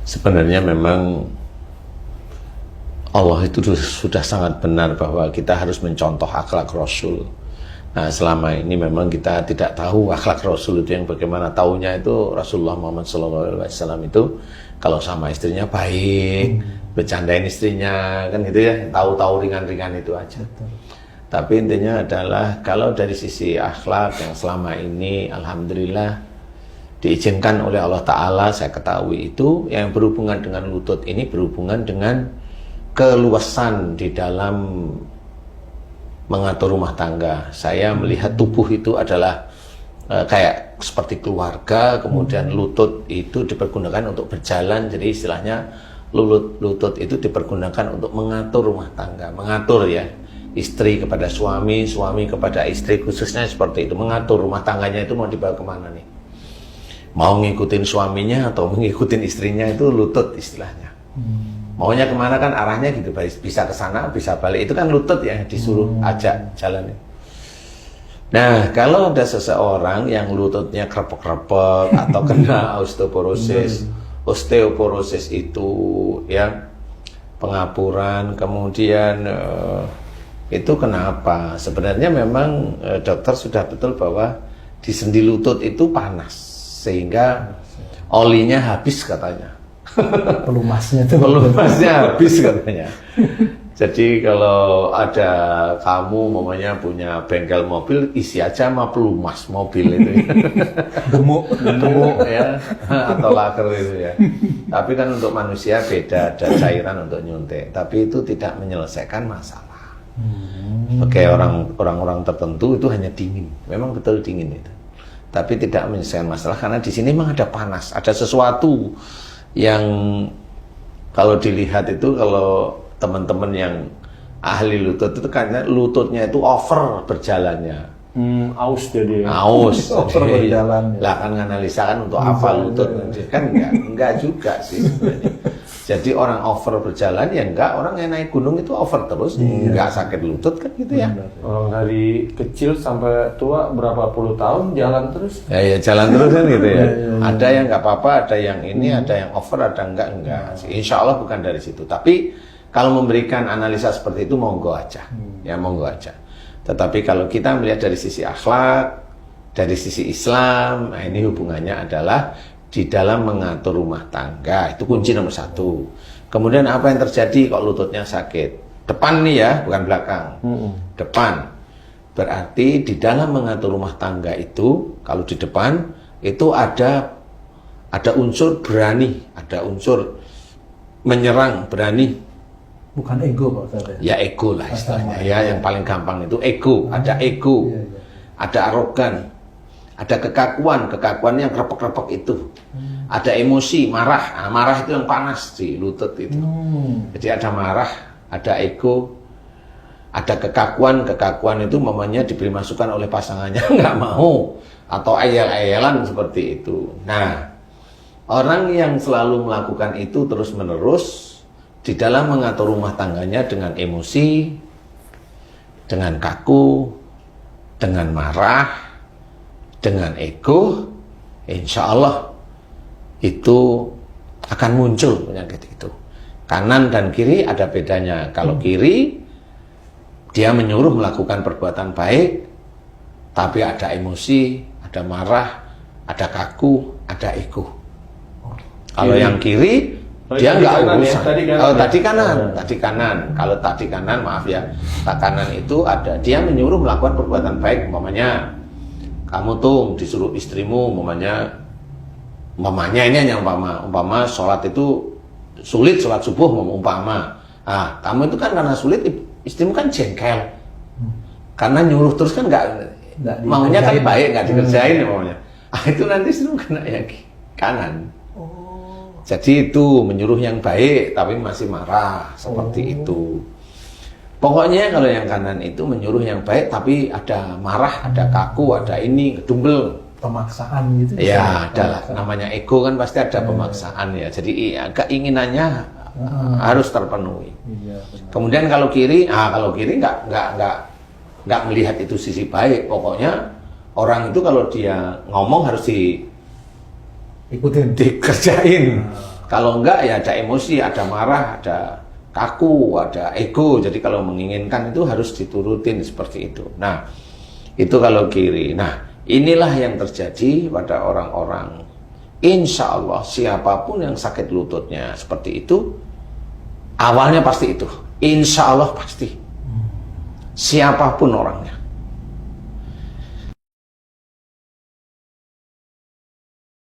Sebenarnya memang Allah itu sudah sangat benar bahwa kita harus mencontoh akhlak Rasul. Nah, selama ini memang kita tidak tahu akhlak Rasul itu yang bagaimana. Taunya itu Rasulullah Muhammad SAW itu kalau sama istrinya baik, bercandain istrinya, kan gitu ya, tahu-tahu ringan-ringan itu aja. Betul. Tapi intinya adalah kalau dari sisi akhlak yang selama ini alhamdulillah diizinkan oleh Allah Ta'ala, saya ketahui itu yang berhubungan dengan lutut ini berhubungan dengan keluasan di dalam mengatur rumah tangga. Saya melihat tubuh itu adalah kayak seperti keluarga, kemudian lutut itu dipergunakan untuk berjalan, jadi istilahnya lutut itu dipergunakan untuk mengatur rumah tangga, mengatur ya, istri kepada suami, suami kepada istri, khususnya seperti itu, mengatur rumah tangganya itu mau dibawa kemana nih, mau ngikutin suaminya atau ngikutin istrinya, itu lutut istilahnya. Maunya kemana kan arahnya gitu, bisa ke sana, bisa balik, itu kan lutut ya, disuruh ajak jalan. Nah, kalau ada seseorang yang lututnya krepek-krepek atau kena osteoporosis, osteoporosis itu ya pengapuran, kemudian itu kenapa? Sebenarnya memang dokter sudah betul bahwa di sendi lutut itu panas, sehingga olinya habis katanya. Pelumasnya tuh. Pelumasnya habis katanya. Jadi kalau ada kamu mamanya punya bengkel mobil, isi aja sama pelumas mobil itu ya. Gemuk Ya, atau laker itu ya. Tapi kan untuk manusia beda, ada cairan untuk nyuntik. Tapi itu tidak menyelesaikan masalah. Oke, orang-orang tertentu itu hanya dingin. Memang betul dingin itu. Tapi tidak menyelesaikan masalah karena di sini memang ada panas, ada sesuatu yang kalau dilihat itu, kalau teman-teman yang ahli lutut itu karena lututnya itu over berjalannya. Aus jadi. Aus. Over berjalan. Lah kan analisa kan untuk apa lutut? Kan enggak juga sih sebenarnya. Jadi orang over berjalan ya enggak, orang yang naik gunung itu over terus, enggak sakit lutut kan gitu ya. Orang dari kecil sampai tua berapa puluh tahun jalan terus. Ya jalan terus kan gitu ya. Ada yang enggak apa-apa, ada yang ini, ada yang over, ada enggak. Insya Allah bukan dari situ. Tapi kalau memberikan analisa seperti itu monggo aja, ya monggo aja. Tetapi kalau kita melihat dari sisi akhlak, dari sisi Islam, nah ini hubungannya adalah di dalam mengatur rumah tangga, itu kunci nomor satu. Kemudian apa yang terjadi kalau lututnya sakit? Depan nih ya, bukan belakang. Depan. Berarti di dalam mengatur rumah tangga itu, kalau di depan itu ada unsur berani, ada unsur menyerang, berani. Bukan ego Pak Ustaz. Ya ego lah istilahnya. Ya yang paling gampang itu ego, ada ego. Ada arogan. Ada kekakuan yang krepek-krepek itu. Ada emosi, marah. Nah, marah itu yang panas di lutut itu. Jadi ada marah, ada ego, ada kekakuan itu mamanya diberi masukan oleh pasangannya nggak mau, atau ayel-ayelan seperti itu. Nah, orang yang selalu melakukan itu terus-menerus di dalam mengatur rumah tangganya dengan emosi, dengan kaku, dengan marah, dengan ego, insya Allah itu akan muncul penyakit itu. Kanan dan kiri ada bedanya. Kalau kiri dia menyuruh melakukan perbuatan baik, tapi ada emosi, ada marah, ada kaku, ada ego. Kalau yang kiri dia nggak urusan. Tadi kanan. Kalau tadi kanan, maaf ya, tak kanan itu ada dia menyuruh melakukan perbuatan baik, umpamanya kamu tuh disuruh istrimu, umpamanya ini hanya umpama sholat itu sulit, sholat subuh umpama. Ah, kamu itu kan karena sulit, istrimu kan jengkel. Karena nyuruh terus kan nggak maunya kan baik, nggak dikerjain ya maunya. Ah, itu nanti istrimu kena yang kanan. Jadi itu menyuruh yang baik tapi masih marah, seperti itu. Pokoknya kalau yang kanan itu menyuruh yang baik tapi ada marah, ada kaku, ada ini, gedumbel. Pemaksaan gitu. Ya, ada lah. Namanya ego kan pasti ada pemaksaan ya. Jadi keinginannya harus terpenuhi. Kemudian kalau kiri nggak melihat itu sisi baik. Pokoknya orang itu kalau dia ngomong harus dikerjain. Kalau enggak ya ada emosi, ada marah, ada kaku, ada ego. Jadi kalau menginginkan itu harus diturutin seperti itu. Nah, itu kalau kiri. Nah, inilah yang terjadi pada orang-orang. Insya Allah siapapun yang sakit lututnya seperti itu, awalnya pasti itu. Insya Allah pasti. Siapapun orangnya.